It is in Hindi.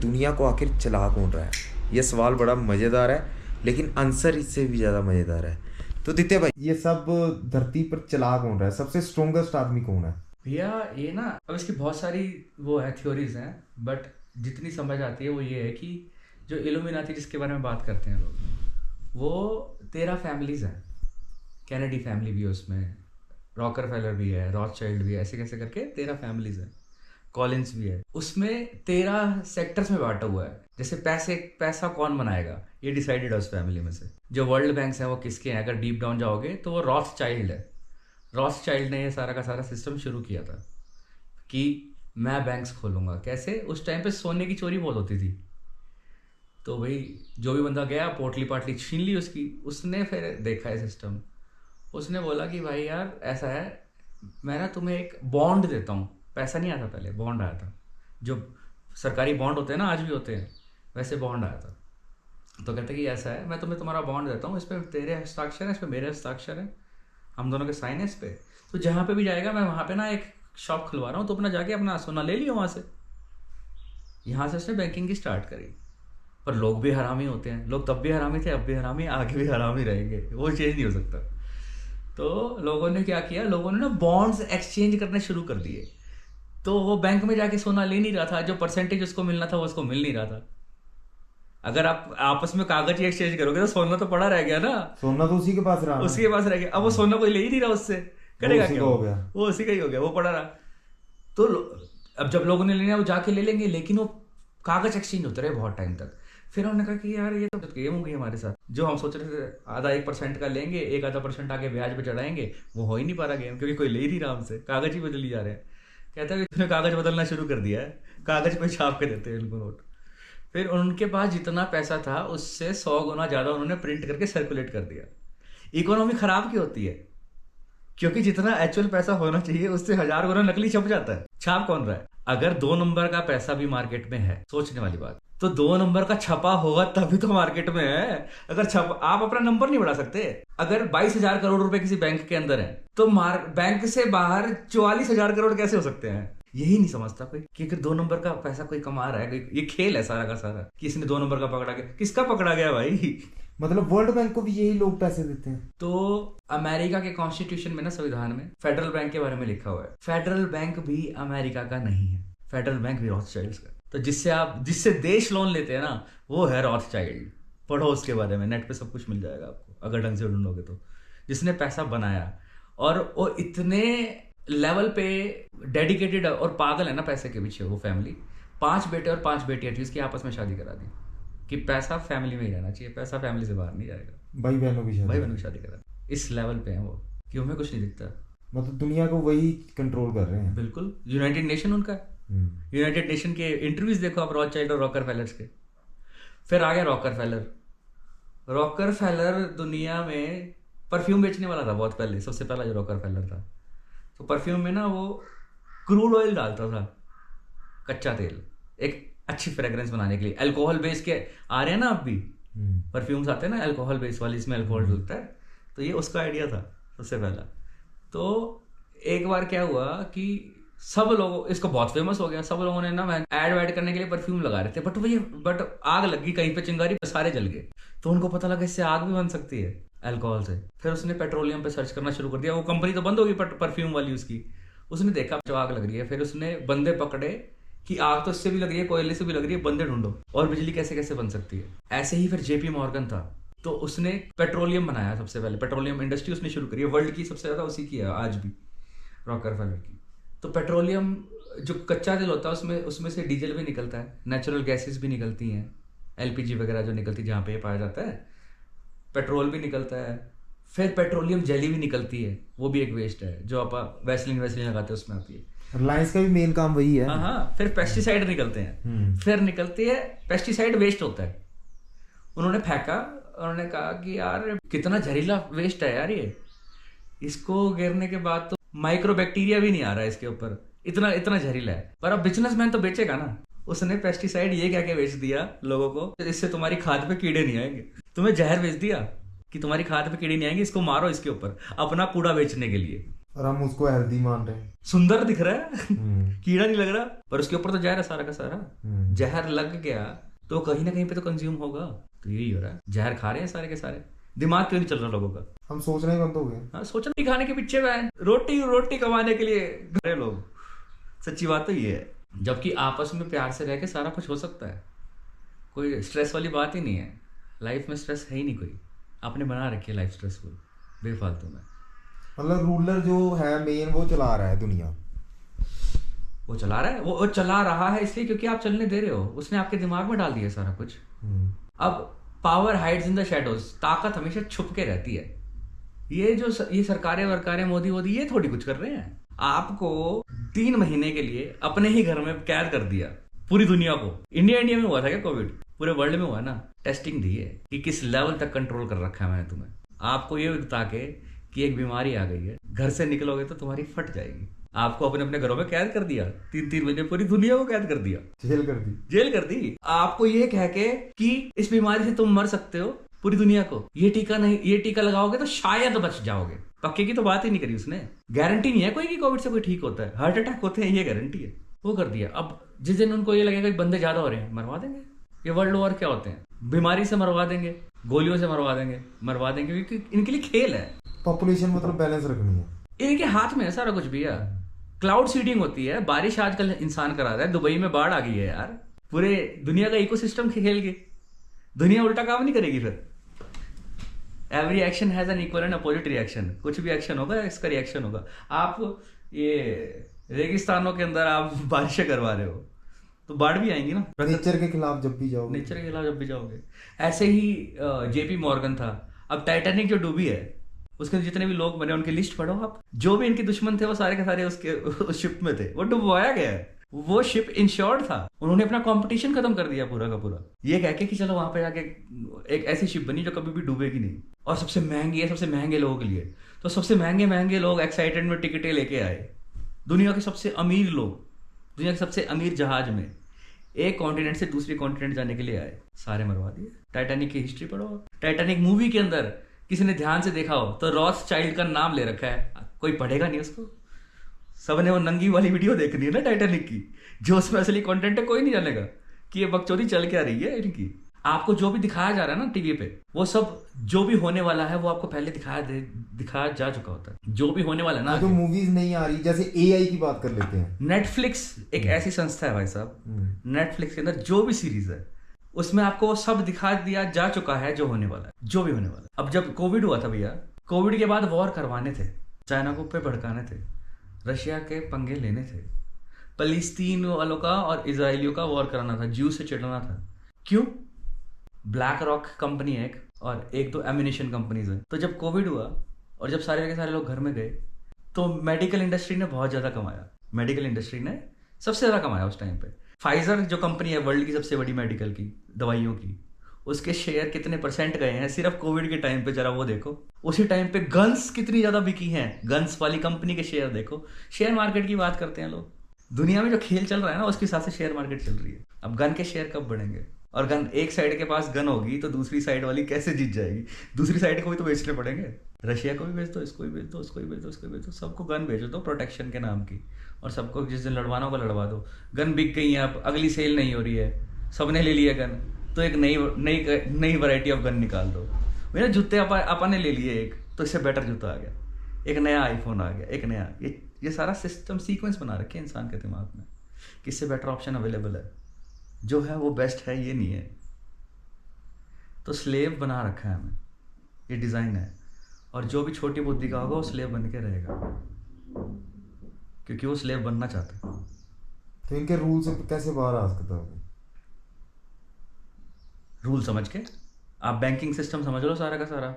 दुनिया को आखिर चला कौन रहा है? ये सवाल बड़ा मज़ेदार है, लेकिन आंसर इससे भी ज़्यादा मज़ेदार है। तो दित्य भाई, ये सब धरती पर चला कौन रहा है? सबसे स्ट्रोंगेस्ट आदमी कौन है? भैया ये ना, अब इसकी बहुत सारी वो है थ्योरीज हैं, बट जितनी समझ आती है वो ये है कि जो इल्यूमिनाती जिसके बारे में बात करते हैं लोग, वो 13 फैमिलीज हैं। कैनेडी फैमिली भी है उसमें, रॉकरफेलर भी है, रॉथशाइल्ड भी है, ऐसे कैसे करके 13 फैमिलीज हैं। कॉलिंस भी है। उसमें 13 सेक्टर्स में बांटा हुआ है। जैसे पैसा कौन बनाएगा ये डिसाइडेड है उस फैमिली में से। जो वर्ल्ड बैंक्स हैं वो किसके हैं, अगर डीप डाउन जाओगे तो वो रॉथचाइल्ड है। रॉथचाइल्ड ने ये सारा का सारा सिस्टम शुरू किया था कि मैं बैंक्स खोलूंगा। कैसे? उस टाइम पे सोने की चोरी बहुत होती थी, तो भाई जो भी बंदा गया पोटली पाटली छीन ली उसकी। उसने फिर देखा है सिस्टम, उसने बोला कि भाई यार ऐसा है, मैं ना तुम्हें एक बॉन्ड देता हूँ। पैसा नहीं आया था पहले, बॉन्ड आया था। जो सरकारी बॉन्ड होते हैं ना, आज भी होते हैं, वैसे बॉन्ड आया था। तो कहते कि ऐसा है, मैं तुम्हें तुम्हारा बॉन्ड देता हूँ, इस पर तेरे हस्ताक्षर है, इस पर मेरे हस्ताक्षर है, हम दोनों के साइन है इस पर। तो जहाँ पे भी जाएगा, मैं वहाँ पे ना एक शॉप खुलवा रहा हूँ, तो अपना जाके अपना सोना ले लियो वहाँ से। यहाँ से उसने बैंकिंग की स्टार्ट करी। पर लोग भी हरामी होते हैं, लोग तब भी हरामी थे, अब भी हरामी, आगे भी हरामी रहेंगे, वो चेंज नहीं हो सकता। तो लोगों ने क्या किया, लोगों ने ना बॉन्ड्स एक्सचेंज करने शुरू कर दिए। तो वो बैंक में जाके सोना ले नहीं रहा था, जो परसेंटेज उसको मिलना था वो उसको मिल नहीं रहा था। अगर आप आपस में कागज ही एक्सचेंज करोगे तो सोना तो पड़ा रह गया ना, सोना तो उसी के पास रहा ना। उसके पास रह गया। अब वो सोना कोई ले ही नहीं रहा उससे, करेगा क्या? हो गया, वो उसी का ही हो गया, वो पड़ा रहा। तो अब जब लोगों ने लेना वो जाके ले लेंगे, लेकिन वो कागज एक्सचेंज होते रहे बहुत टाइम तक। फिर उन्होंने कहा कि यार ये तो गेम हो गई हमारे साथ। जो हम सोच रहे थे आधा 1% का लेंगे, एक आधा परसेंट आगे ब्याज पे चढ़ाएंगे, वो हो ही नहीं पा रहा गेम, क्योंकि कोई ले ही नहीं रहा हमसे, कागज ही बदली जा रहे हैं। कहता है तूने कागज बदलना शुरू कर दिया है, कागज पे छाप के देते हैं इनको नोट। फिर उनके पास जितना पैसा था उससे 100 गुना ज्यादा उन्होंने प्रिंट करके सर्कुलेट कर दिया। इकोनॉमी खराब क्यों होती है? क्योंकि जितना एक्चुअल पैसा होना चाहिए उससे 1000 गुना नकली छप जाता है। छाप कौन रहा है? अगर 2 नंबर का पैसा भी मार्केट में है, सोचने वाली बात, तो 2 नंबर का छपा होगा तभी तो मार्केट में है। अगर आप अपना नंबर नहीं बढ़ा सकते। अगर 22,000 करोड़ रुपए किसी बैंक के अंदर है, तो बैंक से बाहर 44,000 करोड़ कैसे हो सकते हैं? यही नहीं समझता कोई कि अगर 2 नंबर का पैसा कोई कमा रहा है, ये खेल है सारा का सारा, कि इसने 2 नंबर का पकड़ा गया। किसका पकड़ा गया भाई? मतलब वर्ल्ड बैंक को भी यही लोग पैसे देते हैं। तो अमेरिका के कॉन्स्टिट्यूशन में ना, संविधान में फेडरल बैंक के बारे में लिखा हुआ है। फेडरल बैंक भी अमेरिका का नहीं है, फेडरल बैंक भी रॉथचाइल्ड्स का। तो जिससे देश लोन लेते हैं ना, वो है रॉथचाइल्ड। पढ़ो उसके बारे में, नेट पे सब कुछ मिल जाएगा आपको, अगर ढंग से ढूंढोगे तो। जिसने पैसा बनाया, और वो इतने लेवल पे डेडिकेटेड और पागल है ना पैसे के पीछे, वो फैमिली 5 बेटे और 5 बेटियां थी, उसकी आपस में शादी करा दी कि पैसा फैमिली में ही रहना चाहिए, पैसा फैमिली से बाहर नहीं जाएगा। भाई बहनों की शादी करा। इस लेवल पे है वो कि उन्हें कुछ नहीं दिखता। मतलब दुनिया को वही कंट्रोल कर रहे हैं। बिल्कुल, यूनाइटेड नेशन उनका है। यूनाइटेड नेशन के इंटरव्यूज देखो आप, रॉथचाइल्ड और रॉकरफेलर्स के। फिर आ गया रॉकरफेलर। रॉकरफेलर दुनिया में परफ्यूम बेचने वाला था बहुत पहले, सबसे पहला जो रॉकरफेलर था। तो परफ्यूम में ना वो क्रूड ऑयल डालता था, कच्चा तेल, एक अच्छी फ्रेग्रेंस बनाने के लिए। अल्कोहल बेस के आ रहे हैं ना अब भी परफ्यूम्स आते हैं ना, अल्कोहल बेस वाली, इसमें अल्कोहल डलता है। तो ये उसका आइडिया था सबसे पहला। तो एक बार क्या हुआ कि सब लोगों, इसको बहुत फेमस हो गया, सब लोगों ने ना ऐड वैड करने के लिए परफ्यूम लगा रहे थे, बट आग लगी कहीं पे, चिंगारी, सारे जल गए। तो उनको पता लगा इससे आग भी बन सकती है अल्कोहल से। फिर उसने पेट्रोलियम पे सर्च करना शुरू कर दिया। वो कंपनी तो बंद होगी परफ्यूम वाली उसकी। उसने देखा जो आग लग रही है, फिर उसने बंदे पकड़े कि आग तो इससे भी लग रही है, कोयले से भी लग रही है, बंदे ढूंढो, और बिजली कैसे कैसे बन सकती है। ऐसे ही फिर जेपी मॉर्गन था, तो उसने पेट्रोलियम बनाया सबसे पहले। पेट्रोलियम इंडस्ट्री उसने शुरू करी है, वर्ल्ड की सबसे ज्यादा उसी की है आज भी, रॉकरफेलर की। तो पेट्रोलियम जो कच्चा तेल होता है उसमें से डीजल भी निकलता है, नेचुरल गैसेस भी निकलती हैं, एलपीजी वगैरह जो निकलती है जहाँ पे पाया जाता है, पेट्रोल भी निकलता है। फिर पेट्रोलियम जेली भी निकलती है, वो भी एक वेस्ट है जो आप वैसलीन लगाते हैं उसमें आती है। रिलायंस का भी मेन काम वही है। हाँ। फिर पेस्टिसाइड निकलते हैं, फिर निकलती है पेस्टिसाइड वेस्ट होता है। उन्होंने फेंका, उन्होंने कहा कि यार कितना जहरीला वेस्ट है यार ये, इसको गिरने के बाद तो माइक्रोबैक्टीरिया भी नहीं आ रहा है इसके ऊपर, इतना इतना जहरीला है। पर अब बिजनेसमैन तो बेचेगा ना। उसने पेस्टिसाइड ये क्या क्या बेच दिया लोगों को, इससे तुम्हारी खाद पे कीड़े नहीं आएंगे। तुम्हें जहर बेच दिया कि तुम्हारी खाद पे कीड़े नहीं आएंगे, इसको मारो इसके ऊपर, अपना कूड़ा बेचने के लिए। और हम उसको हेल्दी मान रहे हैं। सुंदर दिख रहा है, हम्म। कीड़ा नहीं लग रहा, पर उसके ऊपर तो जहर है सारा का सारा। जहर लग गया तो कहीं ना कहीं पे तो कंज्यूम होगा। तो यही हो रहा है, जहर खा रहे हैं सारे के सारे। दिमाग क्यों नहीं चल रहा लोगों का? हम सोचना ही बंद हो गए। हाँ, सोचना ही खाने के पीछे में है। रोटी रोटी कमाने के लिए घरे लोग। सच्ची बात तो ये है। जबकि आपस में प्यार से रह के सारा कुछ हो सकता है। कोई स्ट्रेस वाली बात ही नहीं है। लाइफ में स्ट्रेस है ही नहीं कोई। आपने बना रखी है लाइफ स्ट्रेसफुल बेफालतू में। मतलब रूलर जो है मेन वो चला रहा है दुनिया। वो चला रहा है, वो चला रहा है इसलिए क्योंकि आप चलने दे रहे हो। उसने आपके दिमाग में डाल दिया सारा कुछ। अब power hides in the shadows, ताकत हमेशा छुप के रहती है। ये जो ये सरकारें वरकारें मोदी वोदी ये थोड़ी कुछ कर रहे हैं। आपको 3 महीने के लिए अपने ही घर में कैद कर दिया पूरी दुनिया को। इंडिया में हुआ था क्या कोविड? पूरे वर्ल्ड में हुआ ना। टेस्टिंग दी है कि किस लेवल तक कंट्रोल कर रखा है मैंने तुम्हें। आपको ये बता के कि एक बीमारी आ गई है, घर से निकलोगे तो तुम्हारी फट जाएगी। आपको अपने अपने घरों में कैद कर दिया। 3-3 महीने पूरी दुनिया को कैद कर दिया, जेल कर दी। आपको ये कह के कि इस बीमारी से तुम मर सकते हो पूरी दुनिया को। ये टीका नहीं, ये टीका लगाओगे तो शायद बच जाओगे। पक्के की तो बात ही नहीं करी उसने। गारंटी नहीं है कोई कि कोविड से कोई ठीक होता है। हार्ट अटैक होते हैं ये गारंटी है। वो कर दिया। अब जिस दिन उनको ये लगेगा कि बंदे ज्यादा हो रहे हैं, मरवा देंगे। ये वर्ल्ड वॉर क्या होते हैं? बीमारी से मरवा देंगे, गोलियों से मरवा देंगे क्योंकि इनके लिए खेल है। पॉपुलेशन मतलब बैलेंस रखनी है इनके हाथ में है सारा कुछ भैया। क्लाउड सीडिंग होती है, बारिश आजकल इंसान करा रहा है। दुबई में बाढ़ आ गई है यार। पूरे दुनिया का इकोसिस्टम खेल के दुनिया उल्टा काम नहीं करेगी फिर। Every action has an equal and opposite reaction. कुछ भी एक्शन होगा इसका रिएक्शन होगा। आप ये रेगिस्तानों के अंदर आप बारिशें करवा रहे हो तो बाढ़ भी आएंगी ना। नेचर के खिलाफ जब भी जाओगे। ऐसे ही जेपी मॉर्गन था। अब टाइटैनिक जो डूबी है उसके जितने भी लोग बने उनकी लिस्ट पढ़ो आप। जो भी इनके दुश्मन थे वो सारे के सारे उसके उस शिप में थे। वो डुबवाया गया है। वो शिप इंश्योर्ड था। उन्होंने अपना कंपटीशन खत्म कर दिया पूरा का पूरा, ये कह के कि चलो वहां पे जाके एक ऐसी शिप बनी जो कभी भी डूबेगी नहीं। और सबसे महंगी है, सबसे महंगे लोगों के लिए। तो सबसे महंगे लोग एक्साइटेड में टिकटें लेके आए। दुनिया के सबसे अमीर लोग, दुनिया के सबसे अमीर जहाज में एक कॉन्टिनेंट से दूसरे कॉन्टिनेंट जाने के लिए आए, सारे मरवा दिए। टाइटैनिक की हिस्ट्री पढ़ो। टाइटैनिक मूवी के अंदर किसी ने ध्यान से देखा हो तो रॉस चाइल्ड का नाम ले रखा है। कोई पढ़ेगा नहीं उसको। सबने वो नंगी वाली वीडियो देखनी है ना टाइटैनिक की, जो उसमें असली कंटेंट है कोई नहीं जानेगा कि ये बकचोदी चल क्या रही है इनकी। आपको जो भी दिखाया जा रहा है ना टीवी पे, वो सब जो भी होने वाला है वो आपको पहले दिखाया जा चुका होता है। जो भी होने वाला है ना, जो मूवीज नहीं आ रही, जैसे एआई की बात कर लेते हैं। नेटफ्लिक्स एक ऐसी संस्था है भाई साहब। नेटफ्लिक्स के अंदर जो भी सीरीज है उसमें आपको वो सब दिखा दिया जा चुका है जो होने वाला है, जो भी होने वाला है। अब जब कोविड हुआ था भैया, कोविड के बाद वॉर करवाने थे, चाइना को पे भड़काने थे, रशिया के पंगे लेने थे, फलस्तीन वालों का और इजराइलियों का वॉर कराना था, ज्यू से चिढ़ना था। क्यों? ब्लैक रॉक कंपनी है एक, और एक दो एम्यूनिशन कंपनीज है। तो जब कोविड हुआ और जब सारे के सारे लोग घर में गए तो मेडिकल इंडस्ट्री ने बहुत ज्यादा कमाया। मेडिकल इंडस्ट्री ने सबसे ज्यादा कमाया उस टाइम पे। फाइजर जो कंपनी है वर्ल्ड की सबसे बड़ी मेडिकल की दवाइयों की, उसके शेयर कितने % गए हैं सिर्फ कोविड के टाइम पे, जरा वो देखो। उसी टाइम पे गन्स कितनी ज्यादा बिकी हैं, गन्स वाली कंपनी के शेयर देखो। शेयर मार्केट की बात करते हैं लोग। दुनिया में जो खेल चल रहा है ना उसके हिसाब से शेयर मार्केट चल रही है। अब गन के शेयर कब बढ़ेंगे? और गन एक साइड के पास गन होगी तो दूसरी साइड वाली कैसे जीत जाएगी? दूसरी साइड को भी तो बेचने पड़ेंगे। रशिया को भी बेच दो, इसको भी बेच दो, उसको भी बेच दो, उसको भी बेच दो, सबको गन बेच दो प्रोटेक्शन के नाम की। और सबको जिस दिन लड़वाना होगा लड़वा दो। गन बिक गई है, अब अगली सेल नहीं हो रही है, सबने ले लिया गन, तो एक नई वैरायटी ऑफ गन निकाल दो। मेरा जूते अपन ने ले लिए एक, तो इससे बेटर जूता आ गया, एक नया आईफोन आ गया, एक नया ये सारा सिस्टम सीक्वेंस बना रखे इंसान के दिमाग में कि इससे बेटर ऑप्शन अवेलेबल है, जो है वो बेस्ट है ये नहीं है। तो स्लेव बना रखा है हमें, ये डिज़ाइन है। और जो भी छोटी बुद्धि का होगा वो स्लेव बन के रहेगा, क्योंकि वो स्लेव बनना चाहता है। तो इनके रूल से कैसे बाहर आ सकता है? रूल समझ के आप बैंकिंग सिस्टम समझ लो सारा का सारा।